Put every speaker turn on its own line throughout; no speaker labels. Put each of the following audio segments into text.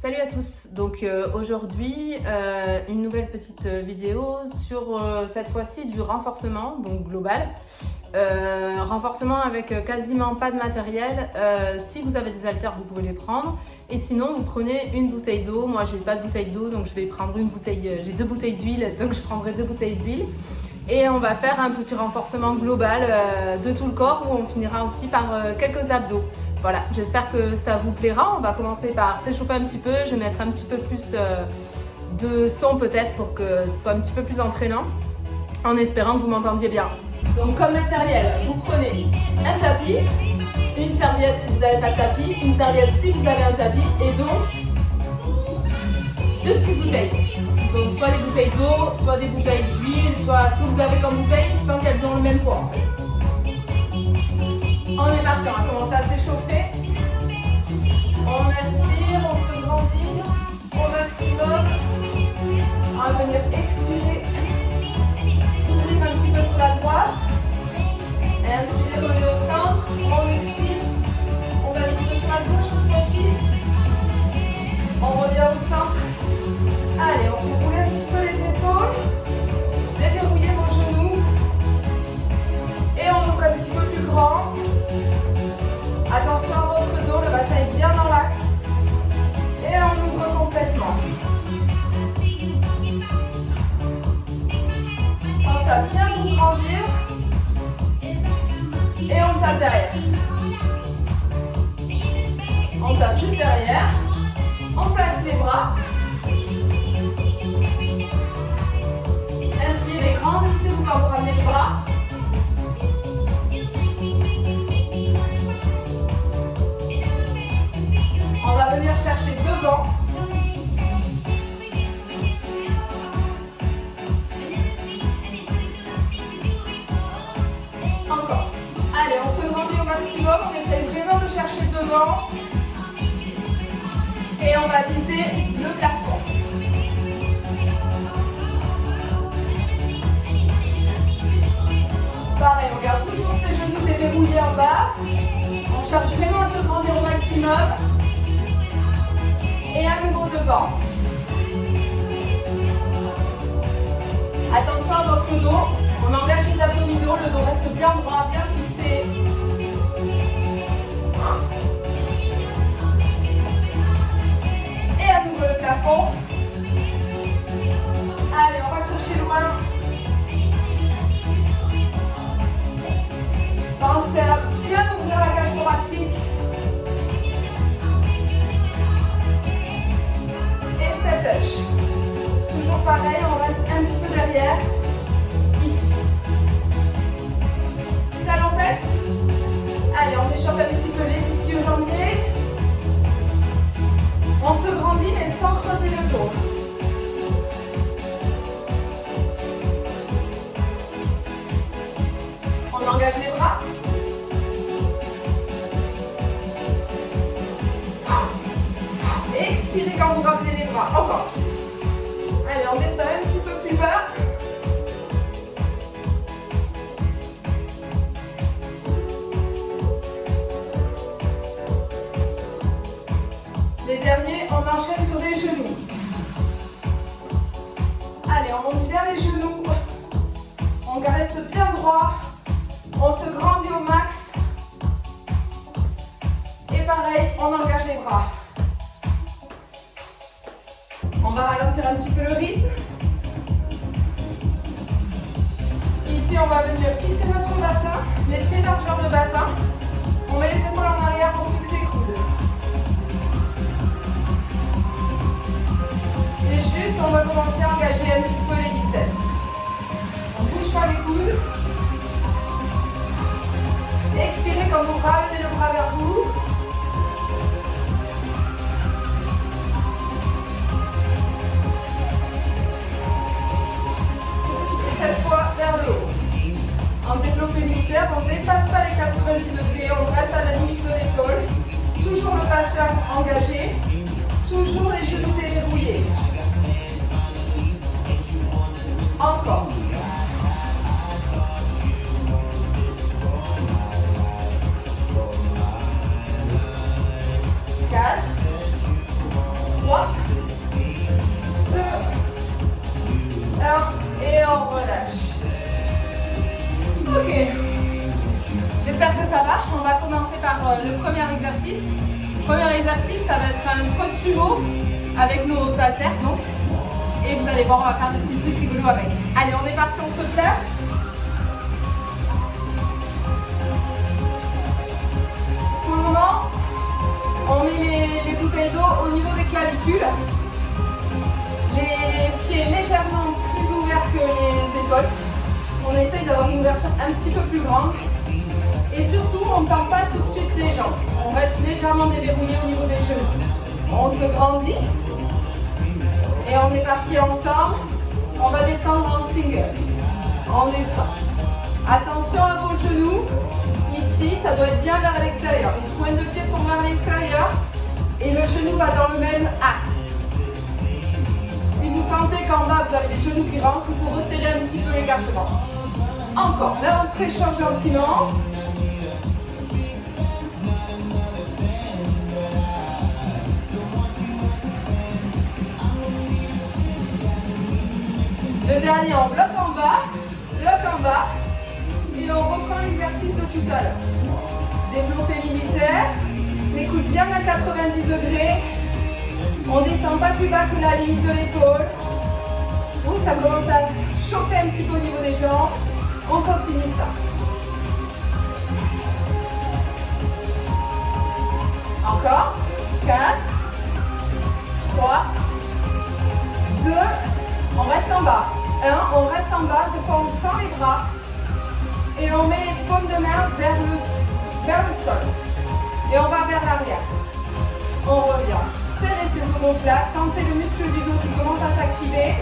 Salut à tous, donc aujourd'hui une nouvelle petite vidéo sur cette fois-ci du renforcement, donc global. Renforcement avec quasiment pas de matériel. Si vous avez des haltères, vous pouvez les prendre. Et sinon, vous prenez une bouteille d'eau. Moi, j'ai pas de bouteille d'eau, donc je vais prendre une bouteille. J'ai 2 bouteilles d'huile, donc je prendrai 2 bouteilles d'huile. Et on va faire un petit renforcement global de tout le corps où on finira aussi par quelques abdos. Voilà, j'espère que ça vous plaira. On va commencer par s'échauffer un petit peu. Je vais mettre un petit peu plus de son peut-être pour que ce soit un petit peu plus entraînant, en espérant que vous m'entendiez bien. Donc comme matériel, vous prenez un tapis, une serviette si vous n'avez pas de tapis, une serviette si vous avez un tapis, et donc 2 petites bouteilles. Donc soit des bouteilles d'eau, soit des bouteilles d'huile, soit ce que vous avez comme bouteille, tant qu'elles ont le même poids en fait. On est parti, on va commencer à s'échauffer. On inspire, on se grandit au maximum. On va venir expirer, ouvrir un petit peu sur la droite. Et inspirez, revenez au centre. On expire, on va un petit peu sur la gauche cette fois-ci. On revient au centre. Allez, on fait rouler un petit peu les épaules. Déverrouillez vos genoux. Et on ouvre un petit peu plus grand. Attention à votre dos, le bassin est bien dans l'axe. Et on ouvre complètement. Pense à bien vous grandir. Et on tape derrière. On tape juste derrière. On place les bras. Inspirez, grandissez-vous quand vous ramenez les bras. On va venir chercher devant. Encore. Allez, on se grandit au maximum. On essaye vraiment de chercher devant. Et on va viser le plafond. Pareil, on garde toujours ses genoux déverrouillés en bas. On cherche vraiment à se grandir au maximum. Et à nouveau devant. Attention à votre dos. On engage les abdominaux. Le dos reste bien droit, bien fixé. Et à nouveau le plafond. Allez, on va chercher loin. Pensez à bien ouvrir la cage thoracique. Et step touch. Toujours pareil, on reste un petit peu derrière. Ici. Talons fesses. Allez, on échauffe un petit peu les ischio-jambiers. On se grandit mais sans creuser le dos. On engage les bras. Expirez quand vous ramenez les bras. Encore. Allez, on descend un petit peu plus bas. Les derniers, on enchaîne sur les genoux. Allez, on monte bien les genoux. On reste bien droit. On se grandit au max. Et pareil, on engage les bras. On va ralentir un petit peu le rythme. Ici, on va venir fixer notre bassin, les pieds largeur de bassin. On met les épaules en arrière pour fixer les coudes. Et juste, on va commencer à engager un petit peu les biceps. On bouge pas les coudes. Expirez quand vous ramenez le bras vers vous. Cette fois vers le haut. En développé militaire, on ne dépasse pas les 90 degrés, on reste à la limite de l'épaule. Toujours le bassin engagé, toujours les genoux déverrouillés. Encore. Quatre, 3, 3, 2, 1 et on relâche. Ok. J'espère que ça va. On va commencer par le premier exercice. Premier exercice, ça va être un squat sumo avec nos haltères donc. Et vous allez voir, on va faire des petits trucs rigolos avec. Allez, on est parti, on se place. Pour le moment, on met les bouteilles d'eau au niveau des clavicules. Les pieds légèrement plus ouverts que les épaules. On essaye d'avoir une ouverture un petit peu plus grande. Et surtout, on ne tend pas tout de suite les jambes. On reste légèrement déverrouillé au niveau des genoux. On se grandit. Et on est parti ensemble. On va descendre en single. On descend. Attention à vos genoux. Ici, ça doit être bien vers l'extérieur. Les pointes de pied sont vers l'extérieur. Et le genou va dans le même axe. Si vous sentez qu'en bas, vous avez les genoux qui rentrent, il faut resserrer un petit peu l'écartement. Encore. Là, on préchauffe gentiment. Le dernier, on bloque en bas, et on reprend l'exercice de tout à l'heure. Développé militaire, les coudes bien à 90 degrés, on descend pas plus bas que la limite de l'épaule. Ouh, ça commence à chauffer un petit peu au niveau des jambes, on continue ça. Encore, 4, 3, 2, on reste en bas. 1, on reste en bas, cette fois on tend les bras et on met les paumes de main vers le sol. Et on va vers l'arrière. On revient. Serrez ses omoplates, sentez le muscle du dos qui commence à s'activer.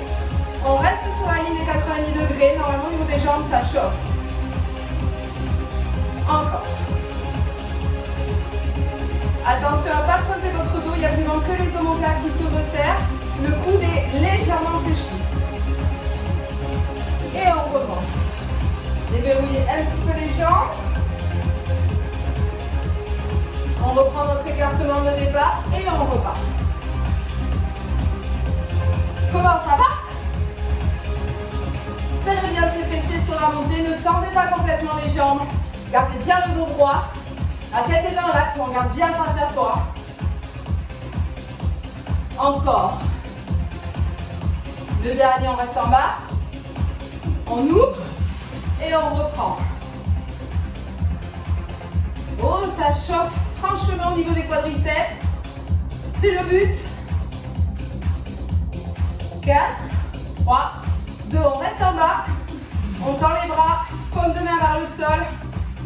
On reste sur la ligne des 90 degrés. Normalement au niveau des jambes, ça chauffe. Encore. Attention à ne pas creuser votre dos, il n'y a vraiment que les omoplates qui se resserrent. Le coude est légèrement fléchi. Et on remonte. Déverrouillez un petit peu les jambes. On reprend notre écartement de départ et on repart. Comment ça va? Serrez bien ses fessiers sur la montée, ne tendez pas complètement les jambes. Gardez bien le dos droit. La tête est dans l'axe, on regarde bien face à soi. Encore. Le dernier, on reste en bas. On ouvre et on reprend. Oh, ça chauffe franchement au niveau des quadriceps. C'est le but. 4, 3, 2, on reste en bas. On tend les bras, paume de main vers le sol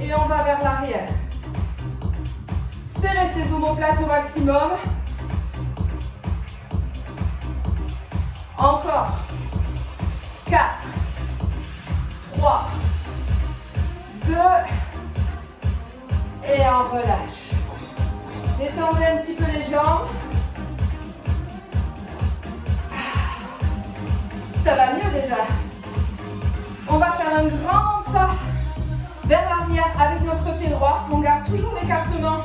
et on va vers l'arrière. Serrez ses omoplates au maximum. Encore. 4, 3, 2, et on relâche. Détendez un petit peu les jambes. Ça va mieux déjà. On va faire un grand pas vers l'arrière avec notre pied droit. On garde toujours l'écartement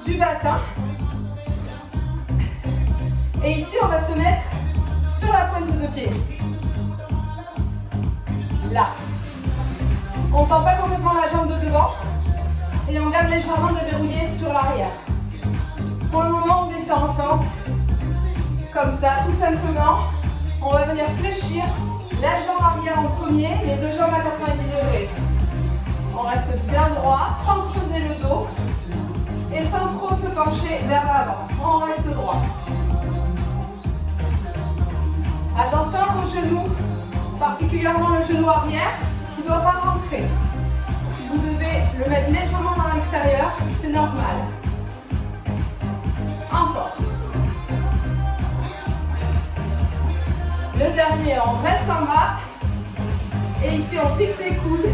du bassin. Et ici, on va se mettre sur la pointe de pied. Là. On ne tend pas complètement la jambe de devant. Et on garde légèrement déverrouillé sur l'arrière. Pour le moment, on descend en fente. Comme ça, tout simplement. On va venir fléchir la jambe arrière en premier, les deux jambes à 90 degrés. On reste bien droit, sans creuser le dos. Et sans trop se pencher vers l'avant. On reste droit. Attention à vos genoux, particulièrement le genou arrière, il ne doit pas rentrer. Si vous devez le mettre légèrement vers l'extérieur, c'est normal. Encore. Le dernier, on reste en bas. Et ici, on fixe les coudes.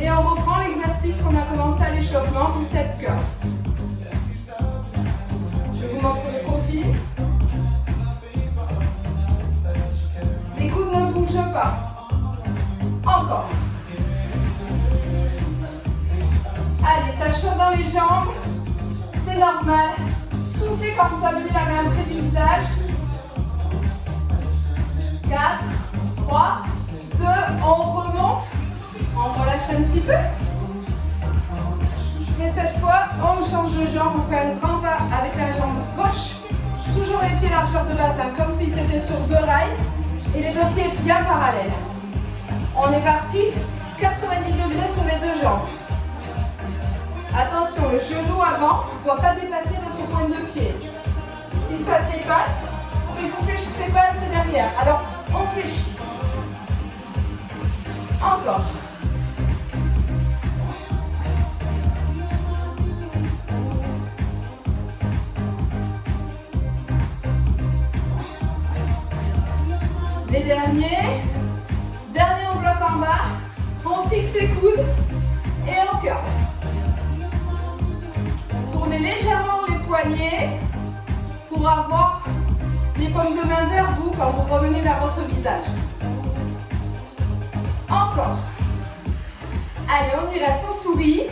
Et on reprend l'exercice qu'on a commencé à l'échauffement, biceps curls. Je vous montre le profil. Les coudes ne bougent pas. Encore. Allez, ça chauffe dans les jambes. C'est normal. Soufflez quand vous amenez la main près du visage.
relâche un petit peu. Et cette fois, on change de jambe, on fait un grand pas avec la jambe gauche. Toujours les pieds largeur de bassin, comme si c'était sur 2 rails. Et les 2 pieds bien parallèles. On est parti, 90 degrés sur les 2 jambes. Attention, le genou avant ne doit pas dépasser votre pointe de pied. Si ça dépasse, c'est que vous ne fléchissez pas assez derrière. Alors, on fléchit. Encore. Les derniers. Dernier, on bloque en bas. On fixe les coudes et on curl. Tournez légèrement les poignets pour avoir les paumes de main vers vous quand vous revenez vers votre visage. Encore. Allez, on y reste, on sourit.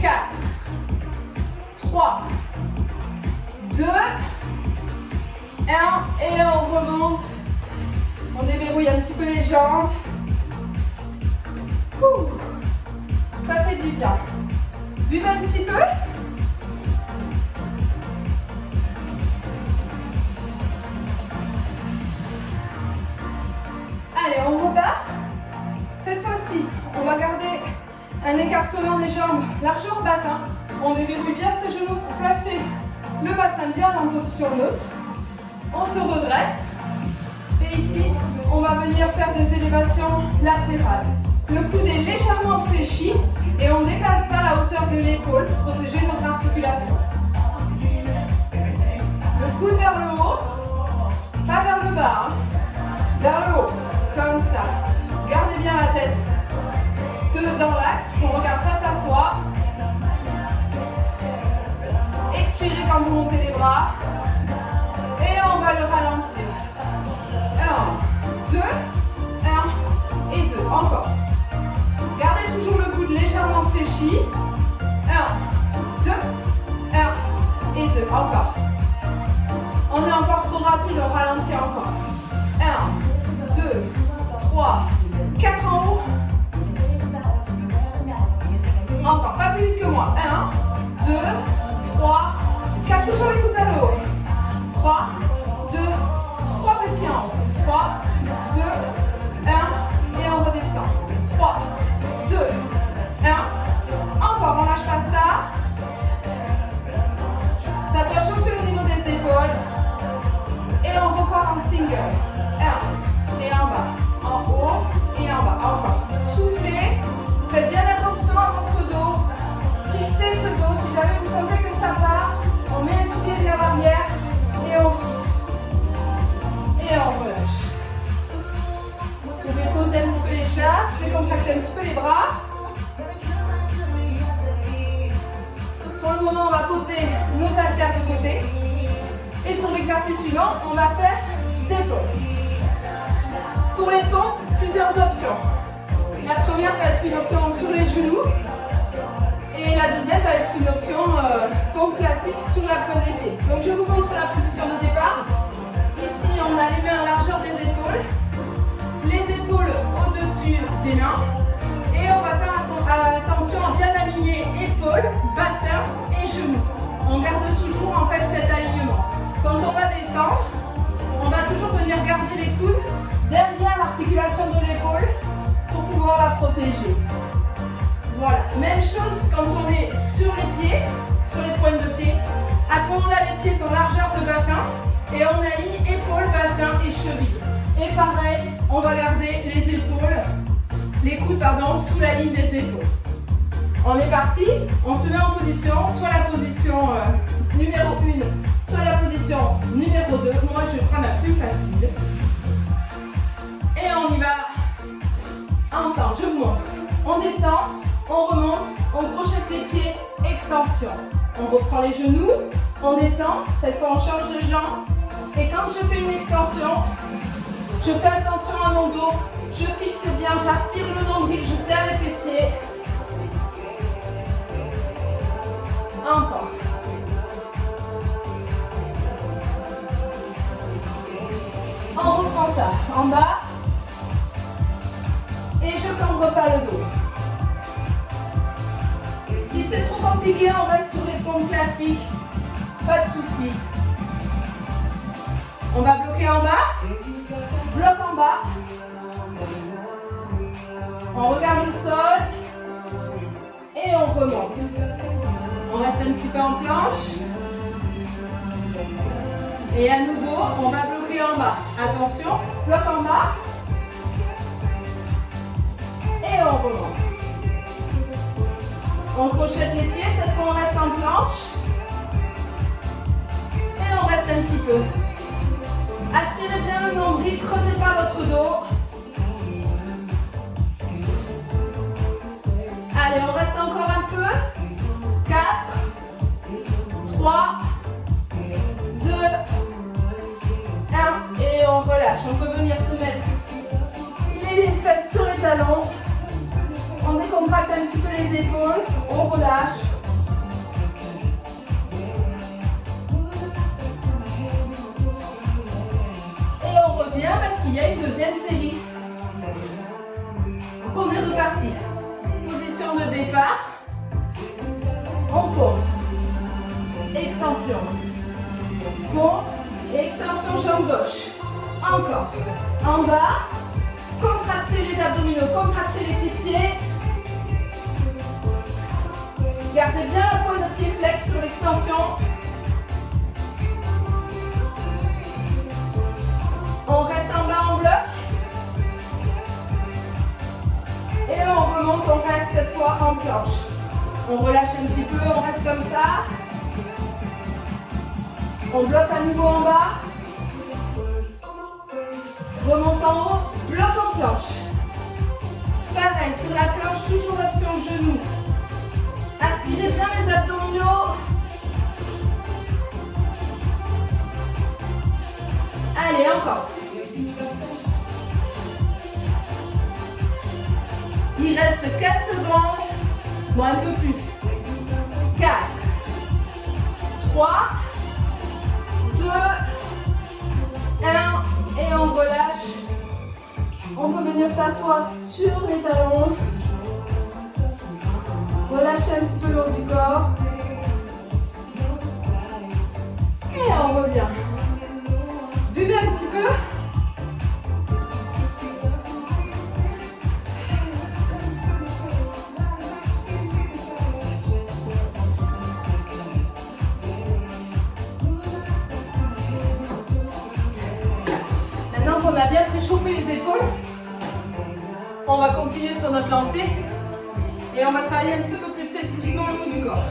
Quatre, 3, 2, 1 et on remonte. On déverrouille un petit peu les jambes. Ouh, ça fait du bien. Buvez un petit peu. Allez, on repart. Cette fois-ci, on va garder un écartement des jambes, largeur bassin. On déverrouille bien ses genoux pour placer le bassin bien en position neutre. On se redresse. Et ici, on va venir faire des élévations latérales. Le coude est légèrement fléchi et on ne dépasse pas la hauteur de l'épaule pour protéger notre articulation. Le coude vers le haut, pas vers le bas, hein. Vers le haut, comme ça. Gardez bien la tête dans l'axe, on regarde face à soi. Expirez quand vous montez les bras. Et on va le ralentir. 1, 2, 1 et 2. Encore. Gardez toujours le coude légèrement fléchi. 1, 2, 1 et 2. Encore. On est encore trop rapide, on ralentit encore. 1, 2, 3, 4 en haut. Encore, pas plus vite que moi. 1, 2, 3, 4. Toujours les coudes vers le haut. 3, 2, 3 petits en haut. 3, 2, 1 et on redescend. 3, 2, 1. Encore, on lâche pas ça. Ça doit chauffer au niveau des épaules. Et on repart en single. 1 et en bas. En haut et en bas. Encore. Soufflez. Faites bien attention à votre dos. Fixez ce dos. Si jamais vous sentez que ça part, on met un petit pied vers l'arrière et on fixe. Et on relâche. Vous pouvez poser un petit peu les charges, décontracter un petit peu les bras. Pour le moment, on va poser nos haltères de côté. Et sur l'exercice suivant, on va faire des pompes. Pour les pompes, plusieurs options. La première va être une option sur les genoux. Et la deuxième va être une option pompe classique sur la pointe des pieds. Donc je vous montre la position de départ. Ici, on a les mains à largeur des épaules. Les épaules au-dessus des mains. Et on va faire attention à bien aligner épaules, bassin et genoux. On garde toujours en fait cet alignement. Quand on va descendre, on va toujours venir garder les coudes derrière l'articulation de l'épaule pour pouvoir la protéger. Voilà, même chose quand on est sur les pieds, sur les pointes de pied. À ce moment-là, les pieds sont largeur de bassin et on aligne épaules, bassin et cheville. Et pareil, on va garder les épaules, les coudes pardon, sous la ligne des épaules. On est parti, on se met en position, soit la position numéro 1, soit la position numéro 2. Moi, je prends la plus facile. Et on y va ensemble, je vous montre. On descend, on remonte, on crochette les pieds, extension. On reprend les genoux, on descend, cette fois on change de jambe. Et quand je fais une extension, je fais attention à mon dos, je fixe bien, j'aspire le nombril, je serre les fessiers. Encore. On reprend ça. En bas. Et je cambre pas le dos. Si c'est trop compliqué, on reste sur les pompes classiques. Pas de souci. On va bloquer en bas. Bloc en bas. On regarde le sol. Et on remonte. On reste un petit peu en planche. Et à nouveau, on va bloquer en bas. Attention, bloc en bas. Et on remonte. On crochette les pieds, cette fois on reste en planche. Et on reste un petit peu. Aspirez bien le nombril, creusez pas votre dos. Allez, on reste encore un peu. 4, 3, 2, 1. Et on relâche. On peut venir se mettre les fesses sur les talons. On décontracte un petit peu les épaules. On relâche. Et on revient parce qu'il y a une deuxième série. Donc on est reparti. Position de départ. On pompe. Extension. Pompe. Extension jambe gauche. Encore. En bas. Contractez les abdominaux. Contractez les fessiers. Gardez bien la pointe de pied flex sur l'extension. On reste en bas en bloc. Et on remonte, on reste cette fois en planche. On relâche un petit peu, on reste comme ça. On bloque à nouveau en bas. Remonte en haut, bloc en planche. Pareil, sur la planche, toujours l'option genou. Aspirez bien les abdominaux. Allez, encore. Il reste 4 secondes. Bon, un peu plus. 4, 3, 2, 1. Et on relâche. On peut venir s'asseoir sur les talons. Relâchez un petit peu le haut du corps. Et on revient. Buvez un petit peu. Maintenant qu'on a bien préchauffé les épaules, on va continuer sur notre lancée. Et on va travailler un petit peu plus spécifiquement le haut du corps.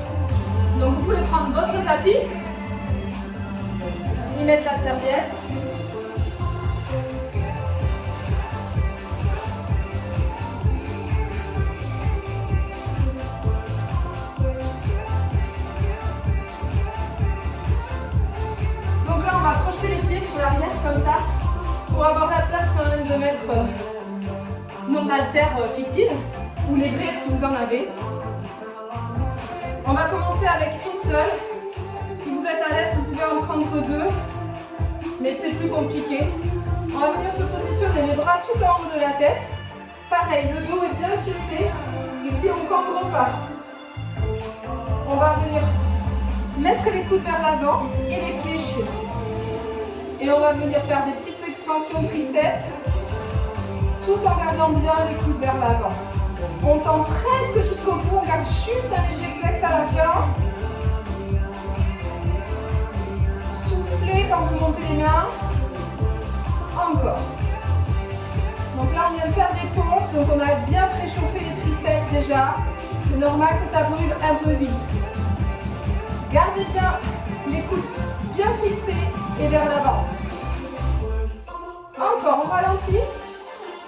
Donc vous pouvez prendre votre tapis, y mettre la serviette. Donc là on va projeter les pieds sur l'arrière comme ça, pour avoir la place quand même de mettre nos haltères fictives. Ou les vrais si vous en avez. On va commencer avec une seule. Si vous êtes à l'aise, vous pouvez en prendre 2. Mais c'est plus compliqué. On va venir se positionner les bras tout en haut de la tête. Pareil, le dos est bien fixé. Ici, on ne cambre pas. On va venir mettre les coudes vers l'avant et les fléchir. Et on va venir faire des petites extensions triceps tout en gardant bien les coudes vers l'avant. On tend presque jusqu'au bout, on garde juste un léger flex à la fin. Soufflez quand vous montez les mains. Encore. Donc là, on vient de faire des pompes, donc on a bien préchauffé les triceps déjà. C'est normal que ça brûle un peu vite. Gardez bien les coudes bien fixés et vers l'avant. Encore, on ralentit.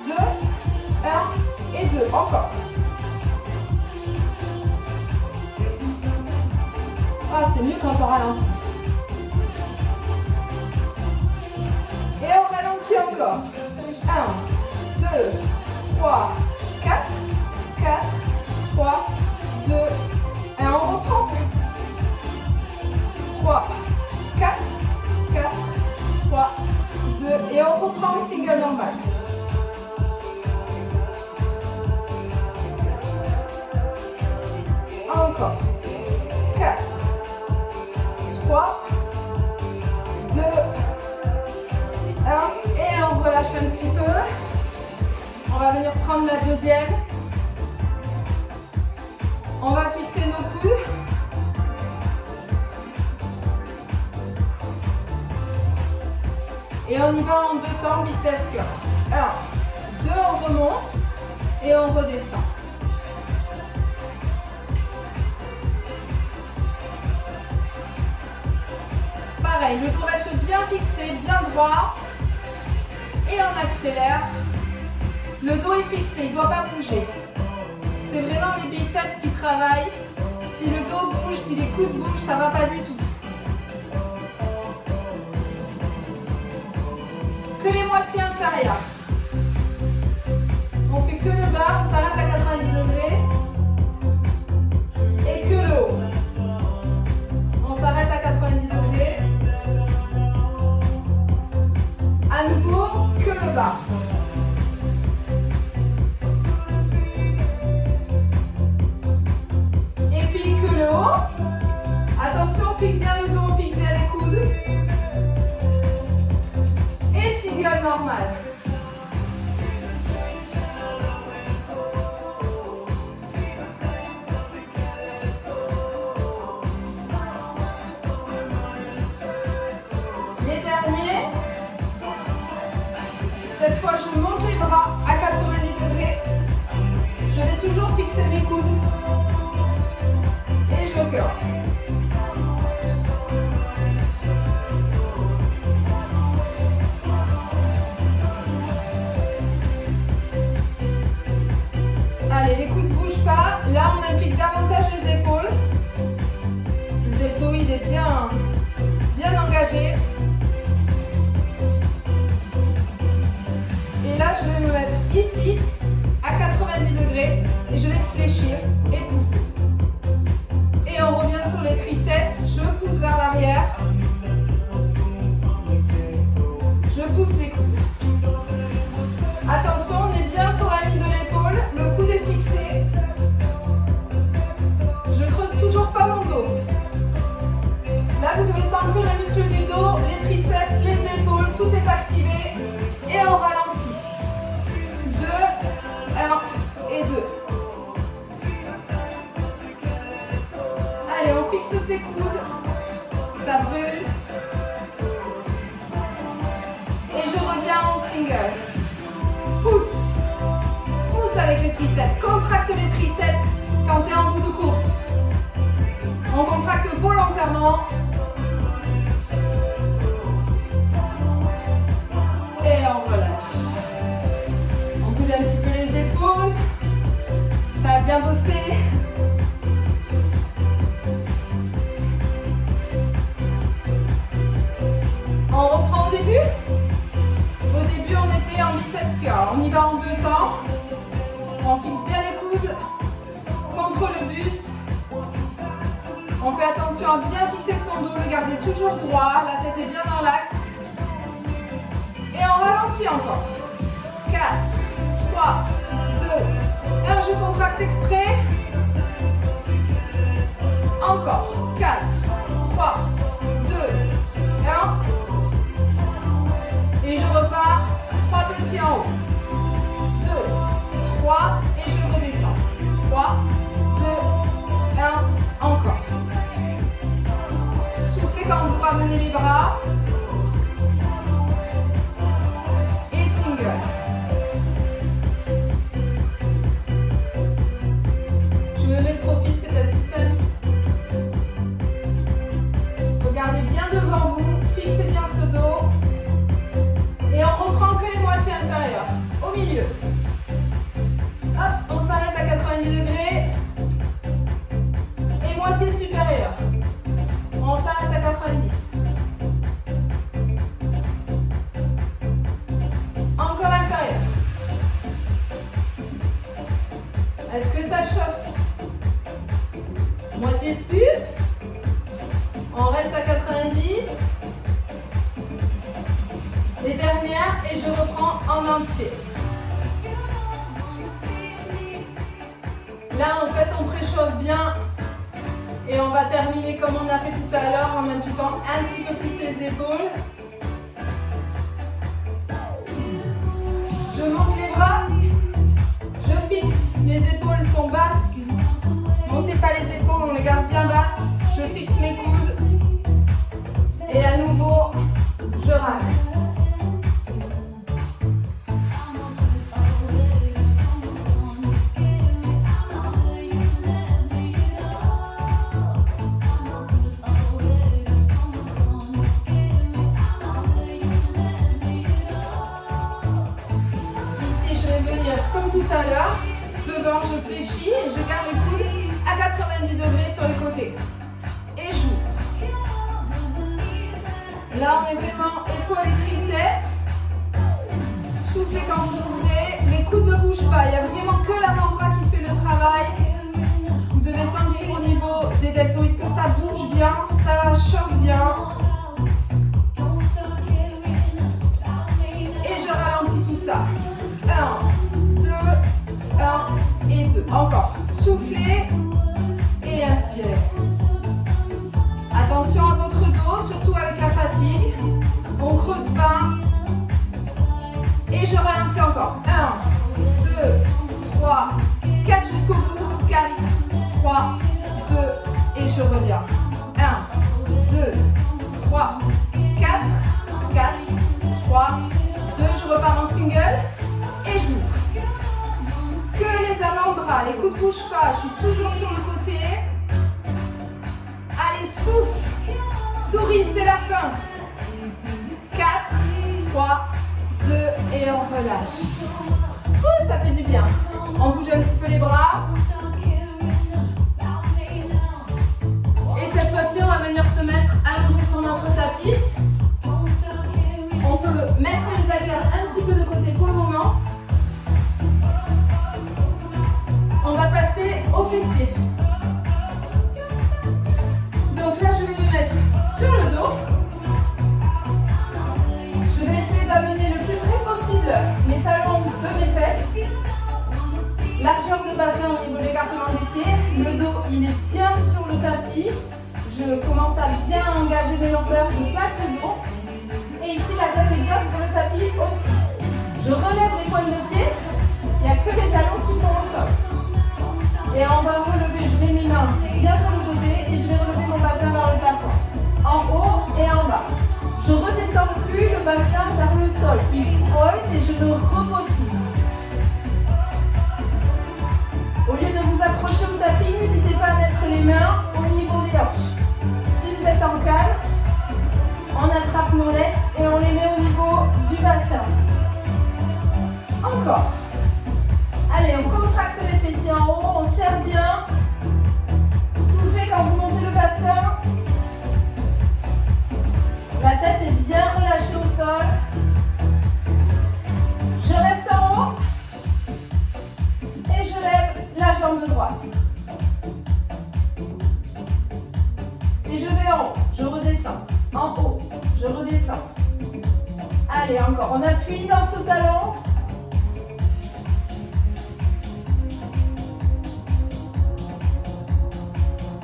2, 1 et 2. Encore. Ah, c'est mieux quand on ralentit. Et on ralentit encore. 1, 2, 3, 4, 4, 3, 2, 1. On reprend. 3, 4, 4, 3, 2, 2, et on reprend en single normal. Encore. 4, 3, 2, 1, et on relâche un petit peu. On va venir prendre la deuxième. On va fixer nos coudes. Et on y va en 2 temps, biceps curl. 1, 2, on remonte et on redescend. Pareil, le dos reste bien fixé, bien droit. Et on accélère. Le dos est fixé, il ne doit pas bouger. C'est vraiment les biceps qui travaillent. Si le dos bouge, si les coudes bougent, ça ne va pas du tout. Que les moitiés inférieures. On fait que le bas, on s'arrête à 90 degrés. Et que le haut. On s'arrête à 90 degrés. À nouveau, que le bas. Et puis que le haut. Attention, on fixe bien le dos, on fixe bien les coudes. Et single normal. Les derniers. Cette fois, je monte les bras à 90 degrés. Je vais toujours fixer mes coudes. Et je curl. Allez, les coudes ne bougent pas. Là, on implique davantage les épaules. Le deltoïde est bien engagé. Et là, je vais me mettre ici, à 90 degrés, et je vais fléchir et pousser. Et on revient sur les triceps. Je pousse vers l'arrière. Je pousse les coudes. Attention, on est bien sur la ligne de l'épaule. Le coude est fixé. Je creuse toujours pas mon dos. Là, vous devez sentir les muscles du dos, les triceps, les épaules. Tout est activé. Et on ralentit. 2, 1 et 2. Allez, on fixe ses coudes. Ça brûle. Et je reviens en single. Pousse. Pousse avec les triceps. Contracte les triceps quand tu es en bout de course. On contracte volontairement. Et on relâche. On bouge un petit peu les épaules. Ça a bien bossé. On reprend au début. Au début, on était en biceps curl. On y va en 2 temps. On fixe bien les coudes contre le buste. On fait attention à bien fixer son dos, le garder toujours droit. La tête est bien dans l'axe. Et on ralentit encore. 4, 3, 2, 1. Je contracte exprès. Encore. 4, 3, 2, 1. Et je repars. 3 petits en haut. 2, 3. Et je redescends. 3, 2, 1. Encore. Soufflez quand vous ramenez les bras. Et single. Je me mets de profil, c'est peut-être plus simple. Regardez bien devant vous, fixez bien ce dos. Et on reprend que les moitiés inférieures. Au milieu. Hop, on s'arrête à 90 degrés. Et moitié supérieure. On s'arrête à 90. Encore inférieur. Est-ce que ça chauffe? Moitié sup. On reste à 90. Les dernières et je reprends en entier. Là, en fait, on préchauffe bien et on va terminer comme on a fait tout à l'heure en impliquant un petit peu plus les épaules. Je monte les bras, je fixe, les épaules sont basses. Montez pas les épaules, on les garde bien basses. Je fixe mes coudes et à nouveau, je ramène. Comme tout à l'heure, devant je fléchis et je garde les coudes à 90 degrés sur les côtés. Et j'ouvre. Là on est vraiment épaules et triceps. Soufflez quand vous ouvrez. Les coudes ne bougent pas. Il n'y a vraiment que l'avant-bras qui fait le travail. Vous devez sentir au niveau des deltoïdes que ça bouge bien, ça chauffe bien. Et je ralentis tout ça. 1 et 2. Encore. Soufflez et inspirez. Attention à votre dos, surtout avec la fatigue. On creuse pas. Et je ralentis encore. 1, 2, 3, 4 jusqu'au bout. 4, 3, 2 et je reviens. 1, 2, 3, 4, 4, 3, 2. Je repars en single et j'ouvre. Que les avant-bras, les coudes ne bougent pas, je suis toujours sur le côté. Allez, souffle, souris, c'est la fin. 4, 3, 2 et on relâche. Ouh, ça fait du bien. On bouge un petit peu les bras. Et cette fois-ci, on va venir se mettre allongé sur notre tapis. On peut mettre les haltères un petit peu de côté pour le moment. On va passer aux fessiers. Donc là, je vais me mettre sur le dos. Je vais essayer d'amener le plus près possible les talons de mes fesses. Largeur de bassin au niveau de l'écartement des pieds. Le dos, il est bien sur le tapis. Je commence à bien engager mes longueurs. Je plaque le dos. Et ici, la tête est bien sur le tapis aussi. Je relève les pointes de pied. Il n'y a que les talons qui sont au sol. Et on va relever, je mets mes mains bien sur le côté et je vais relever mon bassin vers le plafond. En haut et en bas. Je ne redescends plus le bassin vers le sol. Il frôle et je ne repose plus. Au lieu de vous accrocher au tapis, n'hésitez pas à mettre les mains au niveau des hanches. Si vous êtes en calme, on attrape nos lestes et on les met au niveau du bassin. Encore. Allez, on contracte les fessiers en haut, on serre bien. Soufflez quand vous montez le bassin. La tête est bien relâchée au sol. Je reste en haut. Et je lève la jambe droite. Et je vais en haut, je redescends. En haut, je redescends. Allez, encore, on appuie dans ce talon.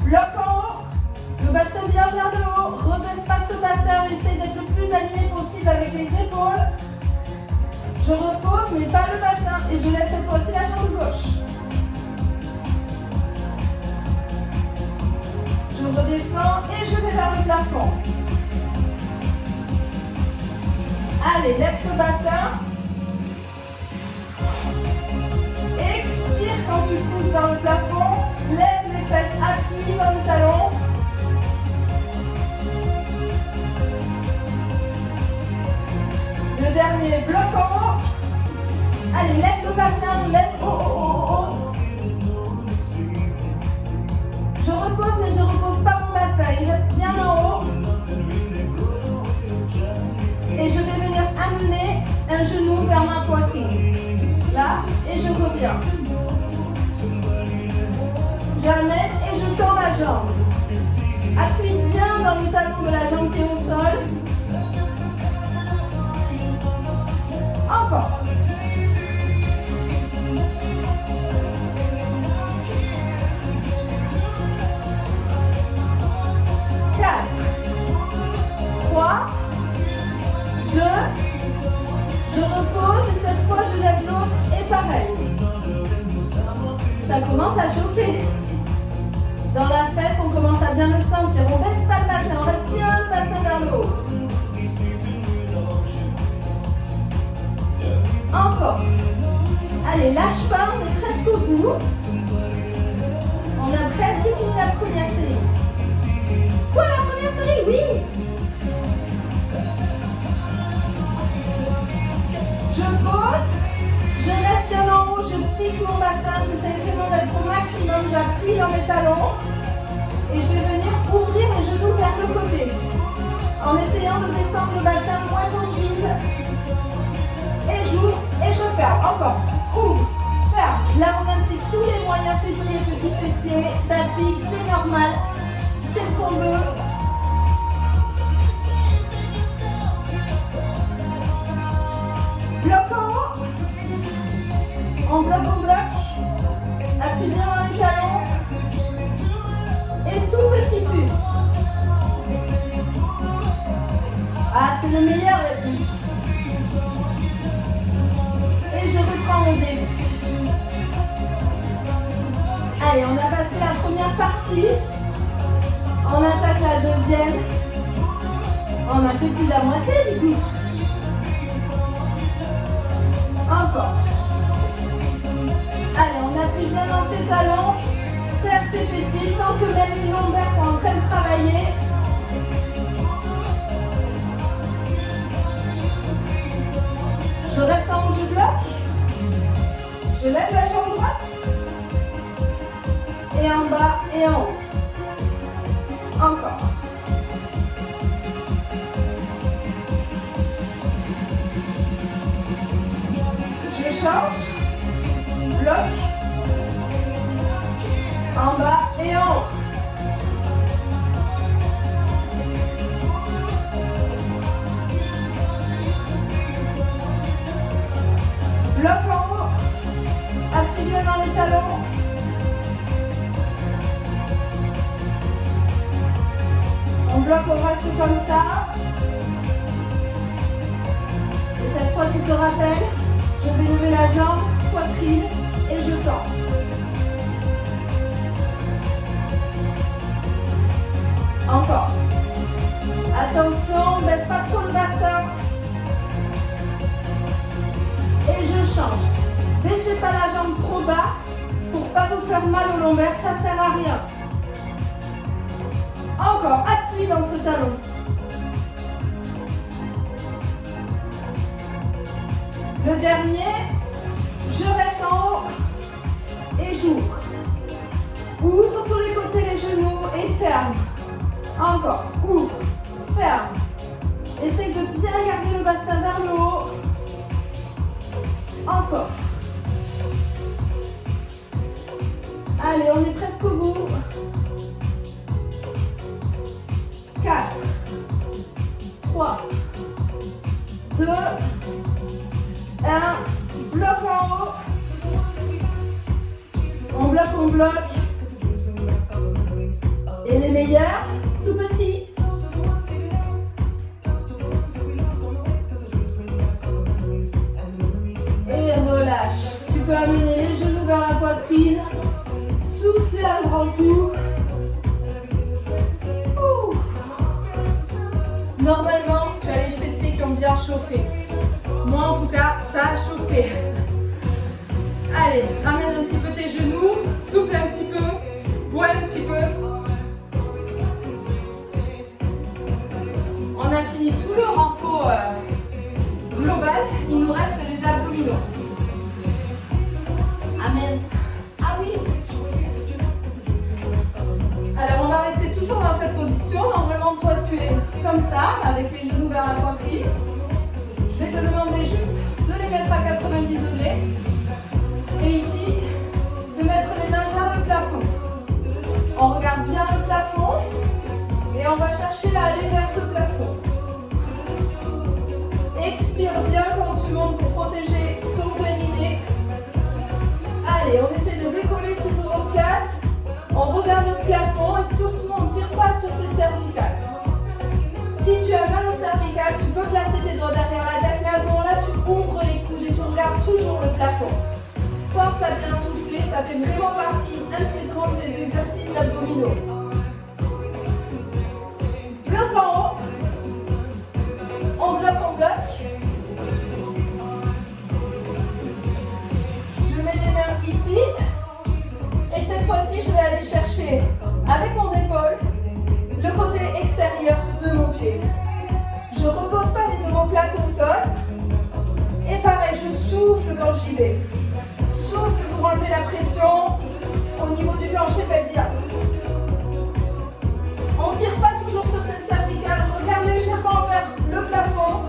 Bloc en haut, le bassin bien vers le haut, rebaisse pas ce bassin, essaye d'être le plus aligné possible avec les épaules. Je repose mais pas le bassin et je lève cette fois-ci la jambe gauche. Je redescends et je vais vers le plafond. Allez, lève ce bassin. Expire quand tu pousses vers le plafond. Lève les fesses, appuie dans le talon. Le dernier, bloc en haut. Allez, lève le bassin, lève haut, haut, haut, haut. Je repose, mais je ne repose pas mon bassin. Il reste bien en haut. Et je vais venir amener un genou vers ma poitrine. Là, et je reviens. J'amène et je tends la jambe. Appuie bien dans le talon de la jambe qui est au sol. commence à chauffer. Dans la fesse, on commence à bien le sentir. On baisse pas le bassin, on lève bien le bassin vers le haut. Encore. Allez, lâche pas, on est presque au bout. On a presque fini la première série. Quoi, la première série? Oui. Je pose, je reste bien en haut, je fixe mon bassin, j'essaie vraiment d'être au maximum, j'appuie dans mes talons et je vais venir ouvrir les genoux vers le côté en essayant de descendre le bassin le moins possible. Et j'ouvre et je ferme. Encore. Ouvre, ferme. Là, on implique tous les moyens fessiers, petits fessiers. Ça pique, c'est normal. C'est ce qu'on veut. Bloc en haut. On bloque. Appuie bien dans les talons. Et tout petit pouce. Ah, c'est le meilleur, les pouces. Et je reprends au début. Allez, on a passé la première partie. On attaque la deuxième. On a fait plus de la moitié du coup. Encore. Allez, on appuie bien dans ses talons. Serre tes fessiers sans que même les lombaires soient en train de travailler. Je reste en haut, je bloque. Je lève la jambe droite. Et en bas et en haut. Encore. Je change. Bloc. En bas et en haut. Bloc en haut. Appuie bien dans les talons. On bloque, on reste comme ça. Et cette fois, tu te rappelles, je vais lever la jambe, poitrine et je tends. Encore. Attention, baisse pas trop le bassin. Et je change. Baissez pas la jambe trop bas pour pas vous faire mal au lombaire, ça sert à rien. Encore, appuie dans ce talon. Le dernier, je reste en haut et j'ouvre. Ouvre sur les côtés les genoux et ferme. Encore, ouvre, ferme. Essaye de bien garder le bassin vers le haut. Encore. Allez, on est presque au bout. 4, 3, 2, 1. Bloc en haut. On bloque. Et les meilleurs, tout petits. Et relâche. Tu peux amener les genoux vers la poitrine. Souffler un grand coup. Normalement, tu as les fessiers qui ont bien chauffé. Moi, en tout cas, ça a chauffé. Allez, ramène un petit peu tes genoux, souffle un petit peu, bois un petit peu. On a fini tout le renfort global. Il nous reste les abdominaux. Ah mince. Ah oui. Alors, on va rester toujours dans cette position. Normalement, toi, tu es comme ça, avec les genoux vers la poitrine. Je vais te demander juste de les mettre à 90 degrés. Et ici, de mettre les mains vers le plafond. On regarde bien le plafond. Et on va chercher à aller vers ce plafond. Expire bien quand tu montes pour protéger ton périnée. Allez, on essaie de décoller ses omoplates. On regarde le plafond et surtout on ne tire pas sur ses cervicales. Si tu as mal au cervical, tu peux placer tes doigts derrière la tête, mais à ce moment-là, tu ouvres les coudes et tu regardes toujours le plafond. Pas commence à bien souffler, ça fait vraiment partie intégrante des exercices d'abdominaux. Bloc en haut. On bloque, on bloque. Je mets les mains ici. Et cette fois-ci, je vais aller chercher avec mon épaule le côté extérieur de mon pied. Je ne repose pas les omoplates au sol. Et pareil, je souffle quand j'y vais. Souffle pour enlever la pression au niveau du plancher pelvien. On ne tire pas toujours sur cette cervicale. Regarde légèrement vers le plafond.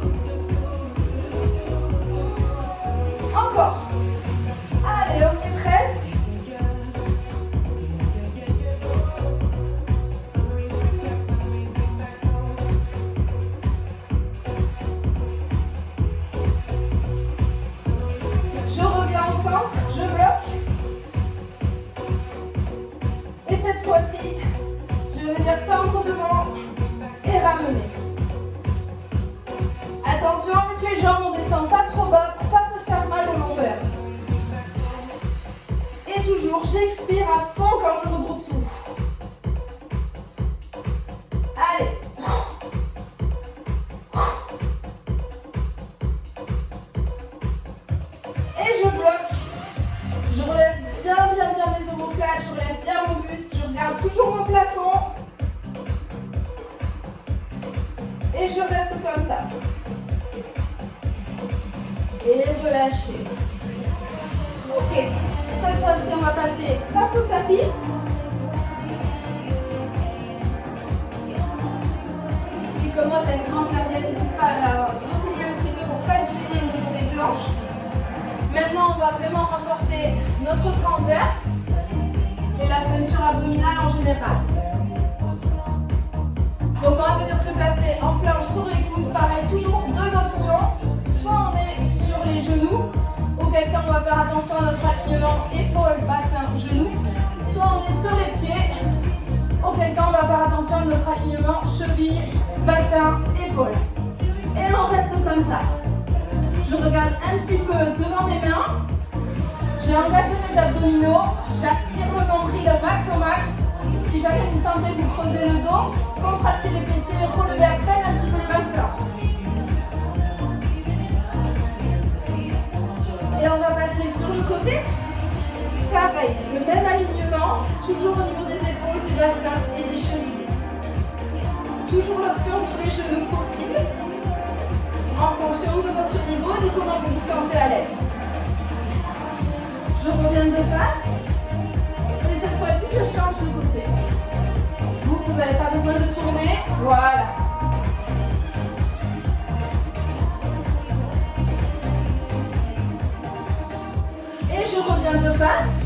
Encore. Allez, on y est presque. Je reviens au centre, je bloque. Et cette fois-ci, je vais venir tendre devant et ramener. Attention avec les jambes, on ne descend pas trop bas pour ne pas se faire mal au lombaire. Et toujours, j'expire à fond quand je regroupe tout. Allez. Et je bloque. Je relève bien mes omoplates, je relève bien mon buste, je regarde toujours mon plafond. Et je reste comme ça. Et relâchez. Ok. Cette fois-ci, on va passer face au tapis. Si comme moi, tu as une grande serviette, n'hésite pas à la replier un petit peu pour ne pas te gêner au niveau des planches. Maintenant, on va vraiment renforcer notre transverse et la ceinture abdominale en général. Donc, on va venir se placer en planche sur les coudes. Pareil, toujours deux options. Soit on est sur les genoux, auquel cas on va faire attention à notre alignement épaule, bassin, genou. Soit on est sur les pieds, auquel cas on va faire attention à notre alignement cheville, bassin, épaule. Et on reste comme ça. Je regarde un petit peu devant mes mains. J'ai engagé mes abdominaux. J'aspire le nombril au max. Si jamais vous sentez vous creuser le dos, contractez les fessiers, relevez à peine un petit peu le bassin. Et on va passer sur le côté. Pareil, le même alignement, toujours au niveau des épaules, du bassin et des chevilles. Toujours l'option sur les genoux possible, en fonction de votre niveau et de comment vous vous sentez à l'aise. Je reviens de face. Et cette fois-ci, je change de côté. Vous n'avez pas besoin de tourner. Voilà. Et je reviens de face.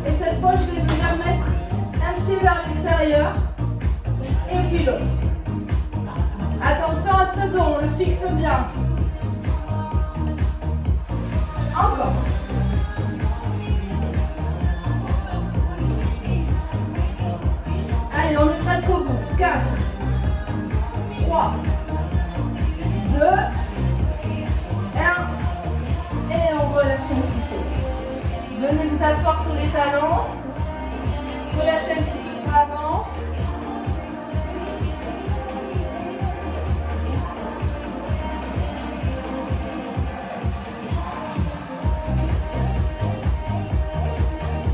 Et cette fois, je vais venir mettre un pied vers l'extérieur. Et puis l'autre. Attention à ce dos, on le fixe bien. Encore. Allez, on est presque au bout. 4, 3, 2, 1. Et on relâche un petit peu. Venez vous asseoir sur les talons. Relâchez un petit peu sur l'avant.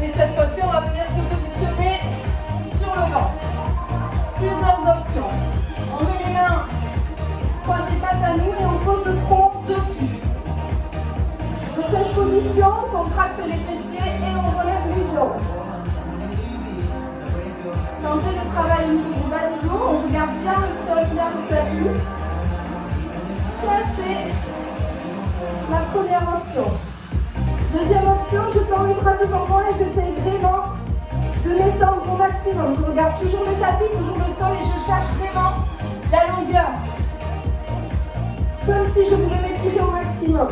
Et cette fois-ci, on va venir se positionner sur le ventre. Plusieurs options. On met les mains croisées face à nous et on pose le front dessus. Dans cette position, on contracte les fessiers et on relève les jambes. Sentez le travail au niveau du bas du dos. On regarde bien le sol, bien le tapis. Ça, c'est ma première option. Deuxième option, je tends les bras devant moi et j'essaie vraiment de m'étendre au maximum. Je regarde toujours le tapis, toujours le sol et je cherche vraiment la longueur. Comme si je voulais m'étirer au maximum.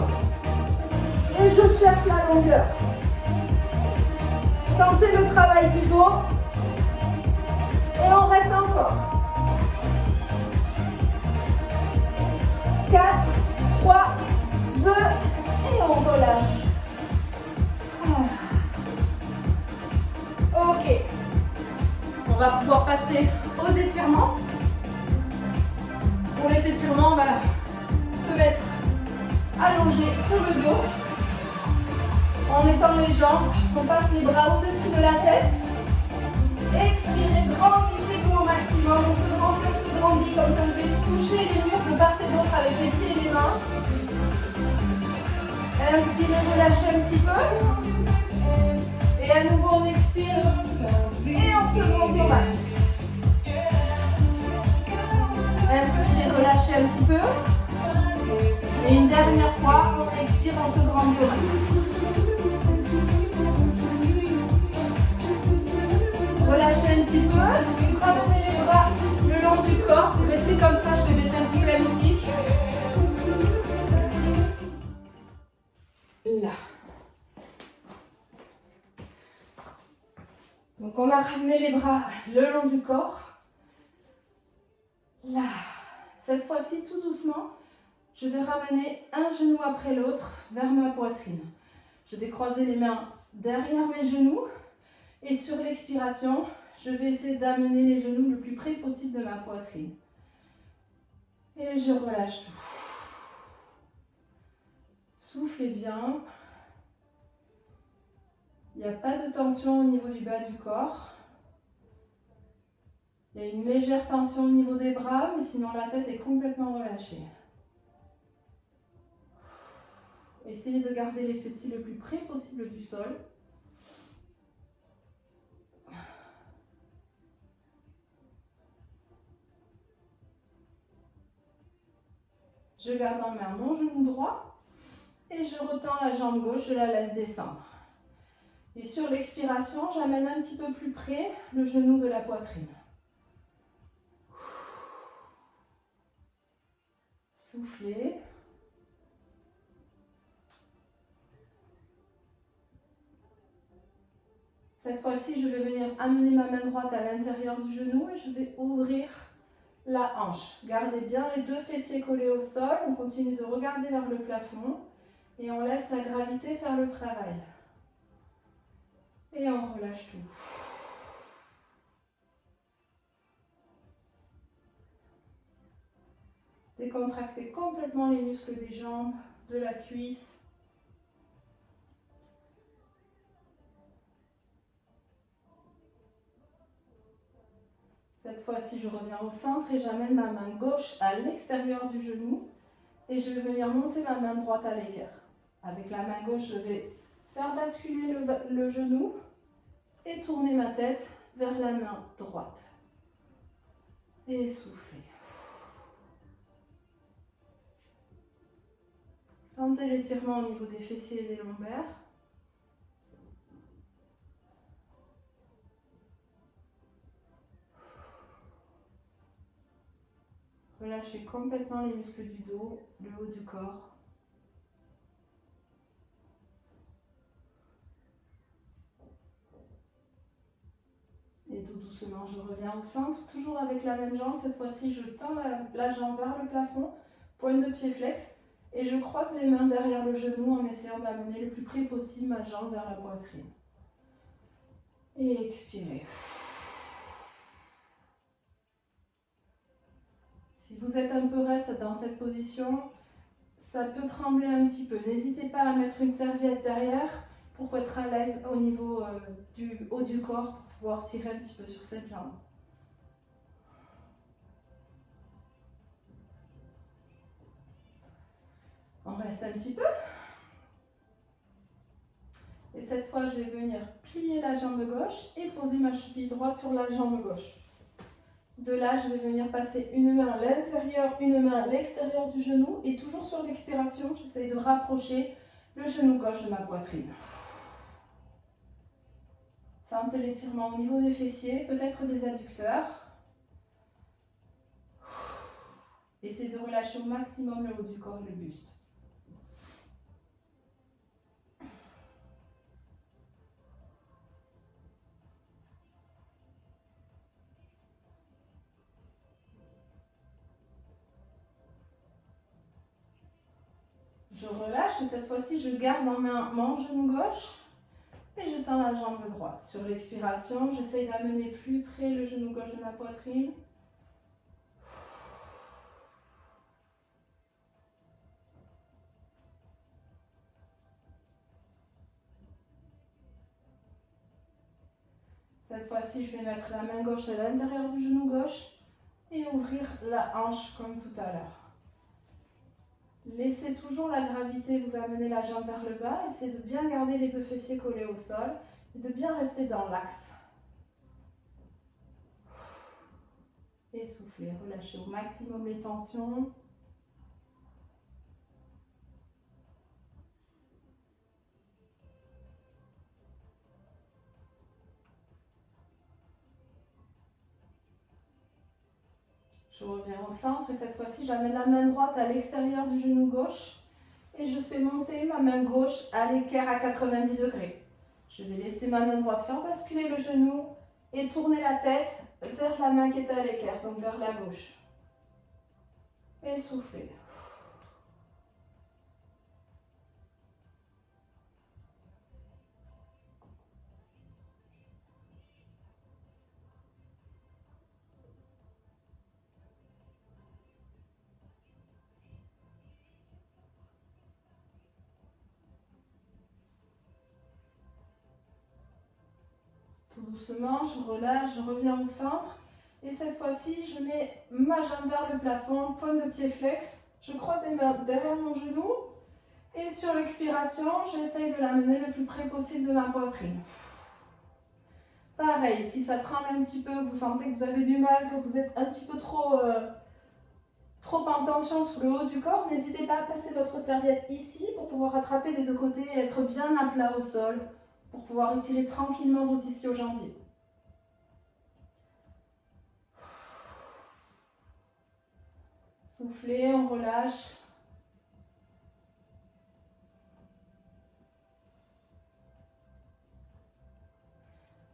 Et je cherche la longueur. Sentez le travail du dos. Et on reste encore. 4, 3, 2, et on relâche. On va pouvoir passer aux étirements. Pour les étirements, on va se mettre allongé sur le dos. On étend les jambes, on passe les bras au-dessus de la tête. Expirez, grandissez-vous au maximum. On se grandit comme si on devait toucher les murs de part et d'autre avec les pieds et les mains. Inspirez, relâchez un petit peu. Et à nouveau, on expire. Et on se grandit au max. Inspirez, relâchez un petit peu. Et une dernière fois, on expire, on se grandit au max. Relâchez un petit peu. Ramenez les bras le long du corps. Restez comme ça, je vais baisser un petit peu la musique. Là. Donc on a ramené les bras le long du corps. Là. Cette fois-ci, tout doucement, je vais ramener un genou après l'autre vers ma poitrine. Je vais croiser les mains derrière mes genoux. Et sur l'expiration, je vais essayer d'amener les genoux le plus près possible de ma poitrine. Et je relâche tout. Soufflez bien. Il n'y a pas de tension au niveau du bas du corps. Il y a une légère tension au niveau des bras, mais sinon la tête est complètement relâchée. Essayez de garder les fessiers le plus près possible du sol. Je garde en main mon genou droit et je retends la jambe gauche, je la laisse descendre. Et sur l'expiration, j'amène un petit peu plus près le genou de la poitrine. Soufflez. Cette fois-ci, je vais venir amener ma main droite à l'intérieur du genou et je vais ouvrir la hanche. Gardez bien les deux fessiers collés au sol. On continue de regarder vers le plafond et on laisse la gravité faire le travail. Et on relâche tout. Décontractez complètement les muscles des jambes, de la cuisse. Cette fois-ci, je reviens au centre et j'amène ma main gauche à l'extérieur du genou et je vais venir monter ma main droite à l'équerre. Avec la main gauche, je vais faire basculer le genou et tourner ma tête vers la main droite. Et souffler. Sentez l'étirement au niveau des fessiers et des lombaires. Relâchez complètement les muscles du dos, le haut du corps. Et tout doucement, je reviens au centre, toujours avec la même jambe. Cette fois-ci, je tends la jambe vers le plafond, pointe de pied flex. Et je croise les mains derrière le genou en essayant d'amener le plus près possible ma jambe vers la poitrine. Et expirez. Si vous êtes un peu raide dans cette position, ça peut trembler un petit peu. N'hésitez pas à mettre une serviette derrière pour être à l'aise au niveau du haut du corps, pour pouvoir tirer un petit peu sur cette jambe. On reste un petit peu. Et cette fois, je vais venir plier la jambe gauche et poser ma cheville droite sur la jambe gauche. De là, je vais venir passer une main à l'intérieur, une main à l'extérieur du genou. Et toujours sur l'expiration, j'essaie de rapprocher le genou gauche de ma poitrine. Sentez l'étirement au niveau des fessiers, peut-être des adducteurs. Essayez de relâcher au maximum le haut du corps et le buste. Je relâche et cette fois-ci, je garde en main mon genou gauche Et je tends la jambe droite. Sur l'expiration, j'essaye d'amener plus près le genou gauche de ma poitrine. Cette fois-ci, je vais mettre la main gauche à l'intérieur du genou gauche et ouvrir la hanche comme tout à l'heure. Laissez toujours la gravité vous amener la jambe vers le bas. Essayez de bien garder les deux fessiers collés au sol et de bien rester dans l'axe. Et soufflez, relâchez au maximum les tensions. Je reviens au centre et cette fois-ci, j'amène la main droite à l'extérieur du genou gauche et je fais monter ma main gauche à l'équerre à 90 degrés. Je vais laisser ma main droite faire basculer le genou et tourner la tête vers la main qui est à l'équerre, donc vers la gauche. Et soufflez. Tout doucement, je relâche, je reviens au centre. Et cette fois-ci, je mets ma jambe vers le plafond, pointe de pied flex. Je croise les mains derrière mon genou. Et sur l'expiration, j'essaye de l'amener le plus près possible de ma poitrine. Pareil, si ça tremble un petit peu, vous sentez que vous avez du mal, que vous êtes un petit peu trop en tension sur le haut du corps, n'hésitez pas à passer votre serviette ici pour pouvoir attraper les deux côtés et être bien à plat au sol, pour pouvoir étirer tranquillement vos ischio-jambiers. Soufflez, on relâche.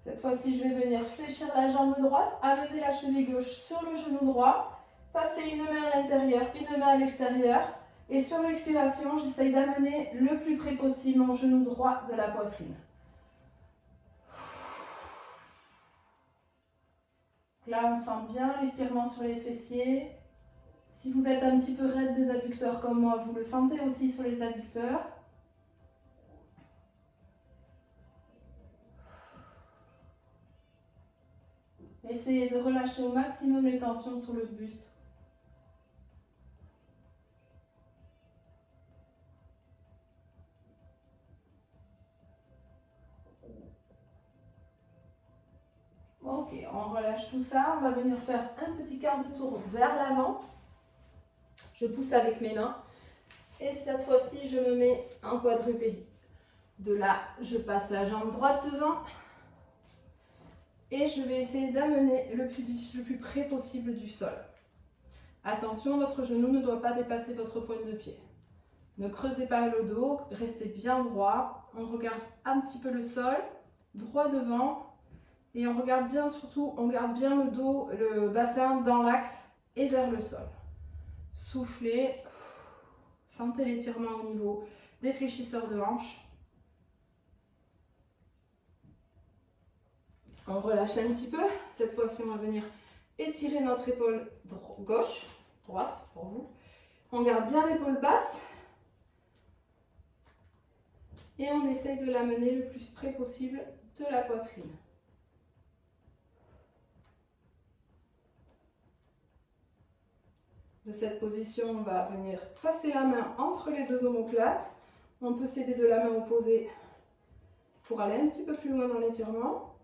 Cette fois-ci, je vais venir fléchir la jambe droite, amener la cheville gauche sur le genou droit, passer une main à l'intérieur, une main à l'extérieur. Et sur l'expiration, j'essaye d'amener le plus près possible mon genou droit de la poitrine. Là, on sent bien l'étirement sur les fessiers. Si vous êtes un petit peu raide des adducteurs comme moi, vous le sentez aussi sur les adducteurs. Essayez de relâcher au maximum les tensions sur le buste. Ok, on relâche tout ça. On va venir faire un petit quart de tour vers l'avant. Je pousse avec mes mains. Et cette fois-ci, je me mets en quadrupédie. De là, je passe la jambe droite devant. Et je vais essayer d'amener le plus près possible du sol. Attention, votre genou ne doit pas dépasser votre pointe de pied. Ne creusez pas le dos, restez bien droit. On regarde un petit peu le sol, droit devant. Et on regarde bien, surtout, on garde bien le dos, le bassin dans l'axe et vers le sol. Soufflez. Sentez l'étirement au niveau des fléchisseurs de hanches. On relâche un petit peu. Cette fois-ci, on va venir étirer notre épaule gauche, droite pour vous. On garde bien l'épaule basse. Et on essaye de l'amener le plus près possible de la poitrine. De cette position, on va venir passer la main entre les deux omoplates. On peut s'aider de la main opposée pour aller un petit peu plus loin dans l'étirement.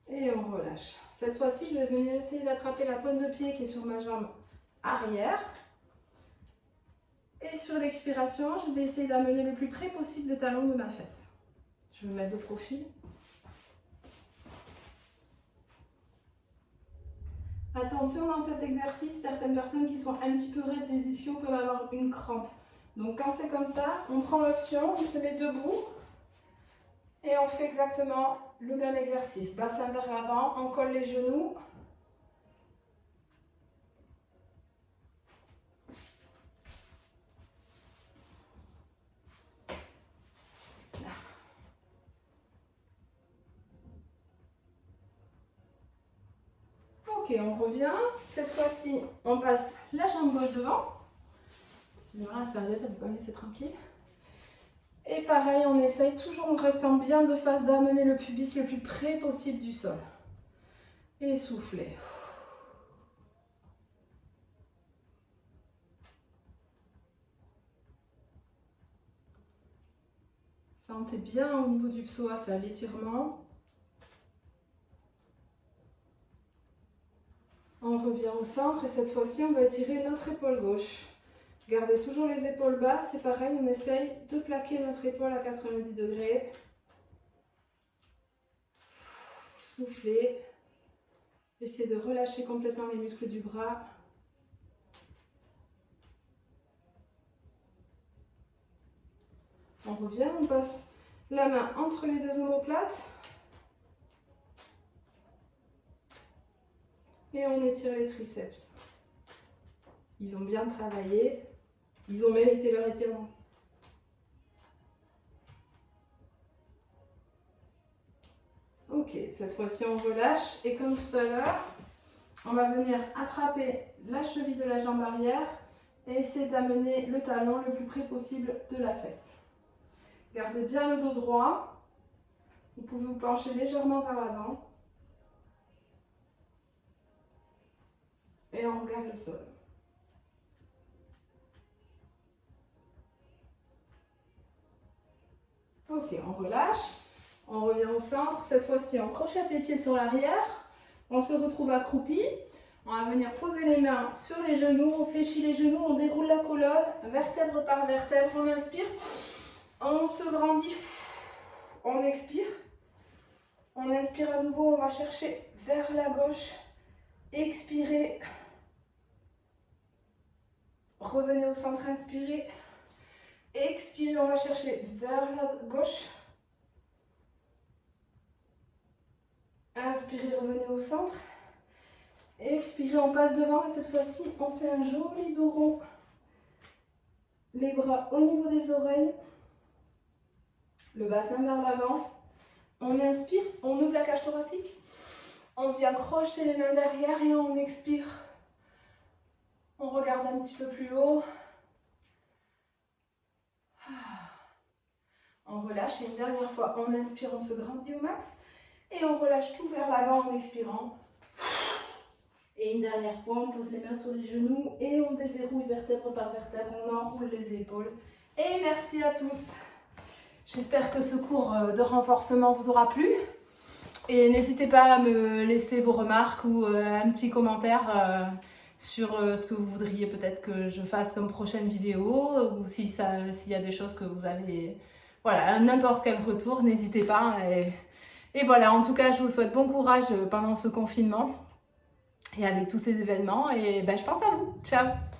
Et on relâche. Cette fois-ci, je vais venir essayer d'attraper la pointe de pied qui est sur ma jambe arrière. Et sur l'expiration, je vais essayer d'amener le plus près possible le talon de ma fesse. Je vais me mettre de profil. Attention, dans cet exercice, certaines personnes qui sont un petit peu raides des ischios peuvent avoir une crampe. Donc quand c'est comme ça, on prend l'option, on se met debout et on fait exactement le même exercice. Bassin vers l'avant, on colle les genoux. Ok, on revient. Cette fois-ci, on passe la jambe gauche devant. C'est vrai, la serviette, elle ne peut pas me laisser tranquille. Et pareil, on essaye toujours en restant bien de face d'amener le pubis le plus près possible du sol. Et soufflez. Sentez bien au niveau du psoas, l'étirement. On revient au centre et cette fois-ci, on va étirer notre épaule gauche. Gardez toujours les épaules basses, c'est pareil, on essaye de plaquer notre épaule à 90 degrés. Soufflez. Essayez de relâcher complètement les muscles du bras. On revient, on passe la main entre les deux omoplates. Et on étire les triceps. Ils ont bien travaillé. Ils ont mérité leur étirement. Ok, cette fois-ci on relâche. Et comme tout à l'heure, on va venir attraper la cheville de la jambe arrière et essayer d'amener le talon le plus près possible de la fesse. Gardez bien le dos droit. Vous pouvez vous pencher légèrement vers l'avant. Et on regarde le sol. Ok, on relâche. On revient au centre. Cette fois-ci, on crochette les pieds sur l'arrière. On se retrouve accroupi. On va venir poser les mains sur les genoux. On fléchit les genoux. On déroule la colonne, vertèbre par vertèbre. On inspire. On se grandit. On expire. On inspire à nouveau. On va chercher vers la gauche. Expirez. Revenez au centre, inspirez. Expirez, on va chercher vers la gauche. Inspirez, revenez au centre. Expirez, on passe devant. Et cette fois-ci, on fait un joli dos rond. Les bras au niveau des oreilles. Le bassin vers l'avant. On inspire, on ouvre la cage thoracique. On vient crocheter les mains derrière et on expire. On regarde un petit peu plus haut. On relâche et une dernière fois, on inspire, on se grandit au max. Et on relâche tout vers l'avant en expirant. Et une dernière fois, on pose les mains sur les genoux et on déverrouille vertèbre par vertèbre. On enroule les épaules. Et merci à tous. J'espère que ce cours de renforcement vous aura plu. Et n'hésitez pas à me laisser vos remarques ou un petit commentaire sur ce que vous voudriez peut-être que je fasse comme prochaine vidéo, ou s'il y a des choses que vous avez, voilà, n'importe quel retour, n'hésitez pas. Et voilà, en tout cas, je vous souhaite bon courage pendant ce confinement et avec tous ces événements. Et ben, je pense à vous. Ciao!